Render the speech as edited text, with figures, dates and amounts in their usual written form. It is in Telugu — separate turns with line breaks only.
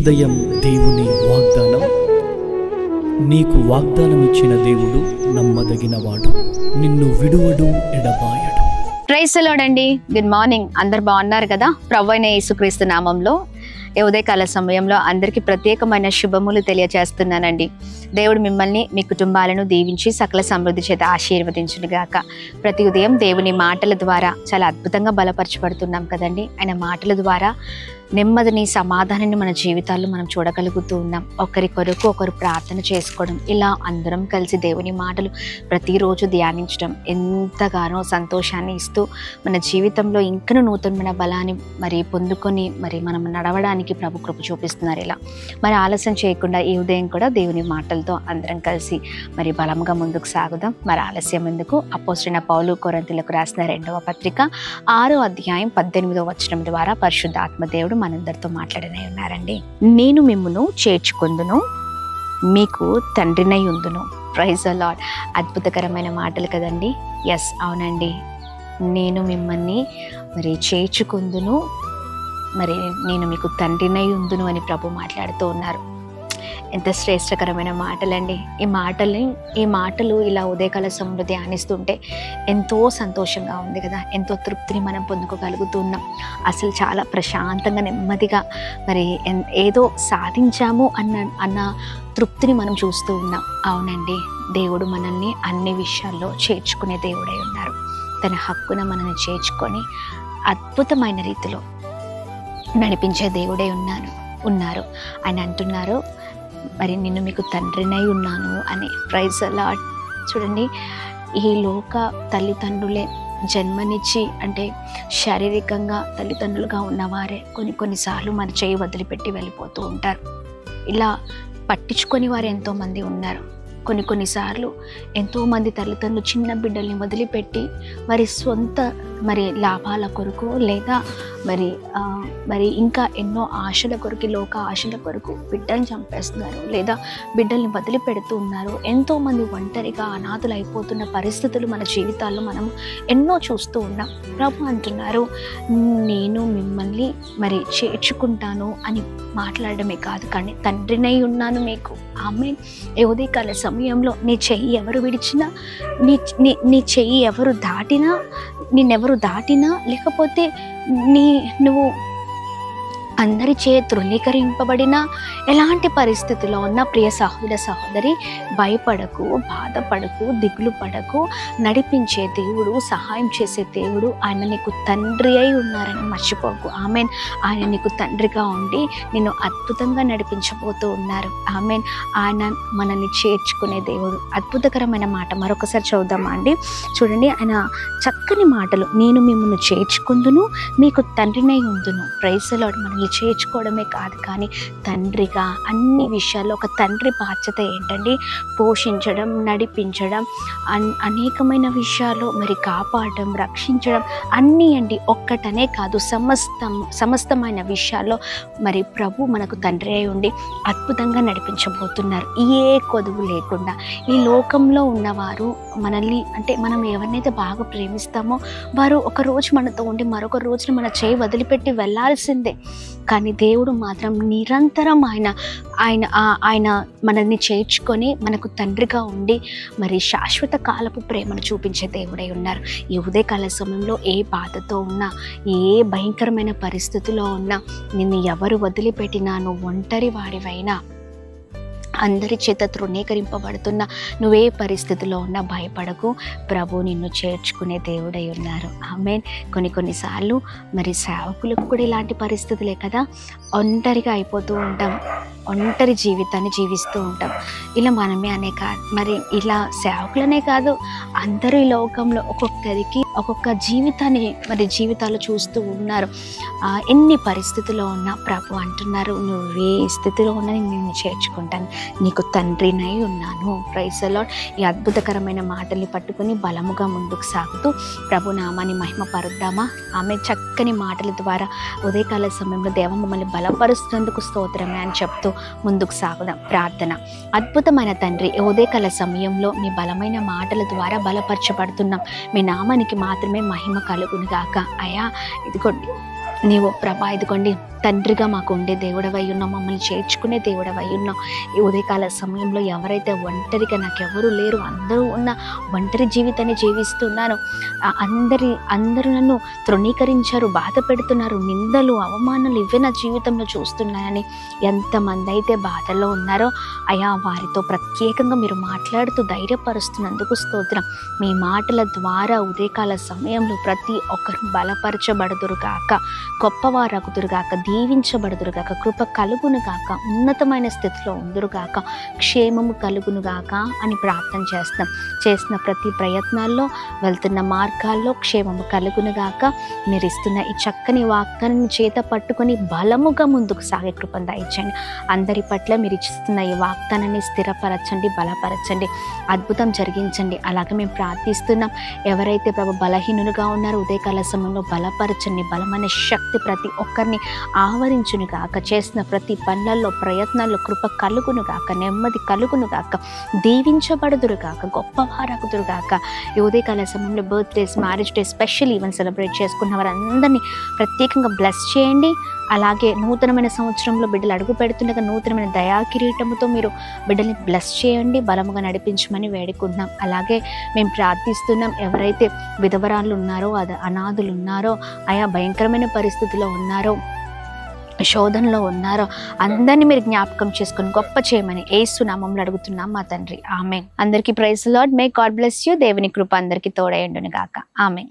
ఉదయం దేవుని వాగ్దానం. నీకు వాగ్దానం ఇచ్చిన దేవుడు నమ్మదగినవాడు, నిన్ను విడువడు, ఎడబాయడు.
ప్రైజ్ ది లార్డ్ అండి. Good morning. అందరు బాగున్నారు కదా? ప్రభువైన యేసుక్రీస్తు నామంలో ఈ ఉదయకాల సమయంలో అందరికీ ప్రత్యేకమైన శుభములు తెలియజేస్తున్నానండి. దేవుడు మిమ్మల్ని, మీ కుటుంబాలను దీవించి సకల సమృద్ధి చేత ఆశీర్వదించునుగాక. ప్రతి ఉదయం దేవుని మాటల ద్వారా చాలా అద్భుతంగా బలపరచబడుతున్నాం కదండి. ఆయన మాటల ద్వారా నెమ్మదిని, సమాధానాన్ని మన జీవితాల్లో మనం చూడగలుగుతూ ఉన్నాం. ఒకరి కొరకు ఒకరు ప్రార్థన చేసుకోవడం, ఇలా అందరం కలిసి దేవుని మాటలు ప్రతిరోజు ధ్యానించడం ఎంతగానో సంతోషాన్ని ఇస్తూ మన జీవితంలో ఇంకనూ నూతనమైన బలాన్ని పొందుకొని మనం నడవడానికి ప్రభు కృప చూపిస్తున్నారు. ఇలా ఆలస్యం చేయకుండా ఈ ఉదయం కూడా దేవుని మాటలతో అందరం కలిసి బలంగా ముందుకు సాగుదాం. ఆలస్యం ఎందుకు? అపోస్తలుడైన పౌలు కొరింథీయులకు రాసిన 2వ పత్రిక 6వ అధ్యాయం 18వ వచనం ద్వారా పరిశుద్ధాత్మ దేవుడు మనందరితో మాట్లాడనే ఉన్నారండి. నేను మిమ్మును చేర్చుకొందును, మీకు తండ్రినై ఉందును. Praise the Lord. అద్భుతకరమైన మాటలు కదండి. ఎస్, అవునండి. నేను మిమ్మల్ని చేర్చుకొందును, నేను మీకు తండ్రినై ఉందును అని ప్రభు మాట్లాడుతూ ఉన్నారు. ఎంత శ్రేష్టకరమైన మాటలండి. ఈ మాటలు ఇలా ఉదయకాల సమయంలో ధ్యానిస్తుంటే ఎంతో సంతోషంగా ఉంది కదా. ఎంతో తృప్తిని మనం పొందుకోగలుగుతున్నాం. అసలు చాలా ప్రశాంతంగా, నెమ్మదిగా ఏదో సాధించాము అన్న తృప్తిని మనం చూస్తూ ఉన్నాం. అవునండి, దేవుడు మనల్ని అన్ని విషయాల్లో చేర్చుకునే దేవుడై ఉన్నారు. తన హక్కున మనల్ని చేర్చుకొని అద్భుతమైన రీతిలో నడిపించే దేవుడై ఉన్నారు. ఆయన అంటున్నారు, నిన్ను మీకు తండ్రినై ఉన్నాను అని. Praise the lord. చూడండి, ఈ లోక తల్లిదండ్రులే జన్మనిచ్చి, అంటే శారీరకంగా తల్లిదండ్రులుగా ఉన్నవారే కొన్నిసార్లు మన చేయి వదిలిపెట్టి వెళ్ళిపోతూ ఉంటారు. ఇలా పట్టించుకొని వారు ఎంతోమంది ఉన్నారు. కొన్నిసార్లు ఎంతోమంది తల్లిదండ్రులు చిన్న బిడ్డల్ని వదిలిపెట్టి వారి సొంత లాభాల కొరకు, లేదా ఇంకా ఎన్నో ఆశల కొరకు, లోక ఆశల కొరకు బిడ్డల్ని చంపేస్తున్నారు, లేదా బిడ్డల్ని వదిలిపెడుతూ ఉన్నారు. ఎంతోమంది ఒంటరిగా అనాథులు అయిపోతున్న పరిస్థితులు మన జీవితాల్లో మనం ఎన్నో చూస్తూ ఉన్నాం. ప్రభు అంటున్నారు, నేను మిమ్మల్ని చేర్చుకుంటాను అని మాట్లాడమే కాదు, కానీ తండ్రినై ఉన్నాను మీకు. ఆమె ఉదయకాల సమయంలో నీ చెయ్యి ఎవరు విడిచినా, నీ చెయ్యి ఎవరు దాటినా, నిన్నెవరు దాటినా, లేకపోతే నువ్వు అందరి చే ధృవీకరింపబడిన ఎలాంటి పరిస్థితిలో ఉన్న ప్రియ సహోదర సహోదరి, భయపడకు, బాధపడకు, దిగులు పడకు. నడిపించే దేవుడు, సహాయం చేసే దేవుడు, ఆయన నీకు తండ్రి అయి ఉన్నారని మర్చిపోకు. ఆమెన్. ఆయన నీకు తండ్రిగా ఉండి నిన్ను అద్భుతంగా నడిపించబోతూ ఉన్నారు. ఆమెన్. ఆయన మనల్ని చేర్చుకునే దేవుడు. అద్భుతకరమైన మాట మరొకసారి చదువుదామా అండి. చూడండి, ఆయన చక్కని మాటలు. నేను మిమ్మల్ని చేర్చుకుందును, మీకు తండ్రినై ఉందును. Praise the Lord. మనల్ని చేర్చుకోవడమే కాదు, కానీ తండ్రిగా అన్ని విషయాల్లో ఒక తండ్రి బాధ్యత ఏంటండి? పోషించడం, నడిపించడం, అనేకమైన విషయాల్లో కాపాడడం, రక్షించడం, అన్నీ అండి. ఒక్కటనే కాదు, సమస్తమైన విషయాల్లో ప్రభు మనకు తండ్రి అయి ఉండి అద్భుతంగా నడిపించబోతున్నారు. ఏ కొదువు లేకుండా. ఈ లోకంలో ఉన్నవారు మనల్ని, అంటే మనం ఎవరినైతే బాగా ప్రేమిస్తామో వారు ఒక రోజు మనతో ఉండి మరొక రోజున మన చేయి వదిలిపెట్టి వెళ్ళాల్సిందే. కానీ దేవుడు మాత్రం నిరంతరం ఆయన మనల్ని చేర్చుకొని మనకు తండ్రిగా ఉండి శాశ్వత కాలపు ప్రేమను చూపించే దేవుడై ఉన్నారు. ఈ ఉదయకాల సమయంలో ఏ బాధతో ఉన్నా, ఏ భయంకరమైన పరిస్థితిలో ఉన్నా, నిన్ను ఎవరు వదిలిపెట్టినా, నువ్వు ఒంటరి వాడివైనా, అందరి చేత తృణీకరింపబడుతున్న నువ్వే పరిస్థితిలో ఉన్నా భయపడకు. ప్రభు నిన్ను చేర్చుకునే దేవుడై ఉన్నారు. ఆమేన్. కొన్నిసార్లు సేవకులకు కూడా ఇలాంటి పరిస్థితులే కదా. ఒంటరిగా అయిపోతూ ఉంటాం, ఒంటరి జీవితాన్ని జీవిస్తూ ఉంటాం. ఇలా మనమే అనే కాదు, ఇలా సేవకులనే కాదు, అందరూ ఈ లోకంలో ఒక్కొక్కరికి ఒక్కొక్క జీవితాలు చూస్తూ ఉన్నారు. ఎన్ని పరిస్థితుల్లో ఉన్నా ప్రభు అంటున్నారు, నువ్వే స్థితిలో ఉన్నా నేను చేర్చుకుంటాను, నీకు తండ్రినై ఉన్నాను. Praise the lord. ఈ అద్భుతకరమైన మాటల్ని పట్టుకుని బలముగా ముందుకు సాగుతూ ప్రభు నామాన్ని మహిమ పరుద్దామా. ఆమె చక్కని మాటల ద్వారా ఉదయకాల సమయంలో దేవ మమ్మల్ని బలపరుస్తున్నందుకు స్తోత్రమే అని చెప్తూ ముందుకు సాగుదాం. ప్రార్థన. అద్భుతమైన తండ్రి, ఉదయకాల సమయంలో మీ బలమైన మాటల ద్వారా బలపరచబడుతున్నాం. మీ నామానికి మాత్రమే మహిమ కలుగును గాక. అయ్యా, ఇదిగోండి నీవు ప్రభా ఇదిగోండి తండ్రిగా మాకు ఉండే దేవుడవై ఉన్నావు, మమ్మల్ని చేర్చుకునే దేవుడవై ఉన్నావు. ఈ ఉదయకాల సమయంలో ఎవరైతే ఒంటరిగా నాకెవరూ లేరు, అందరూ ఉన్న ఒంటరి జీవితాన్ని జీవిస్తున్నాను, అందరూ నన్ను తృణీకరించారు, బాధ పెడుతున్నారు, నిందలు అవమానాలు ఇవే నా జీవితంలో చూస్తున్నాయని ఎంతమంది అయితే బాధల్లో ఉన్నారో అయా వారితో ప్రత్యేకంగా మీరు మాట్లాడుతూ ధైర్యపరుస్తున్నందుకు స్తోత్రం. మీ మాటల ద్వారా ఉదయకాల సమయంలో ప్రతి ఒక్కరు బలపరచబడుదురుగాక, గొప్పవారగుదురుగాక, దీవించబడుదురుగాక, కృప కలుగునుగాక, ఉన్నతమైన స్థితిలో ఉందురుగాక, క్షేమము కలుగునుగాక అని ప్రార్థన చేసిన ప్రతి ప్రయత్నాల్లో వెళ్తున్న మార్గాల్లో క్షేమము కలుగునుగాక. మీరు ఇస్తున్న ఈ చక్కని వాగ్దానాన్ని చేత పట్టుకొని బలముగా ముందుకు సాగే కృపను దయచేయండి. అందరి పట్ల మీరు ఇస్తున్న ఈ వాగ్దానాన్ని స్థిరపరచండి, బలపరచండి, అద్భుతం జరిగించండి. అలాగే మేము ప్రార్థిస్తున్నాం, ఎవరైతే ప్రభు బలహీనులుగా ఉన్నారో ఉదయకాల సమయంలో బలపరచండి, బలమైన శక్తి ప్రతి ఒక్కరిని ఆవరించునుగాక, చేసిన ప్రతి పనులలో ప్రయత్నాల్లో కృప కలుగునుగాక, నెమ్మది కలుగునుగాక, దీవించబడుదురుగాక, గొప్పవారగుదురుగాక. ఈ ఉదయకాల సమయంలో birthdays, marriage day, special event celebrate చేసుకున్న వారందరినీ ప్రత్యేకంగా బ్లెస్ చేయండి. అలాగే నూతనమైన సంవత్సరంలో బిడ్డలు అడుగు పెడుతుండగా నూతనమైన దయా కిరీటముతో మీరు బిడ్డల్ని బ్లెస్ చేయండి, బలముగా నడిపించమని వేడుకుంటున్నాం. అలాగే మేము ప్రార్థిస్తున్నాం, ఎవరైతే విధవరాళ్ళు ఉన్నారో, అనాథులు ఉన్నారో, ఆయా భయంకరమైన పరిస్థితిలో ఉన్నారో, శోధనలో ఉన్నారో అందరినీ మీరు జ్ఞాపకం చేసుకుని గొప్ప చేయమని యేసు నామములో అడుగుతున్నాం మా తండ్రి, ఆమేన్. అందరికీ praise lord. May God bless you. దేవుని కృప అందరికీ తోడై ఉండును గాక. ఆమేన్.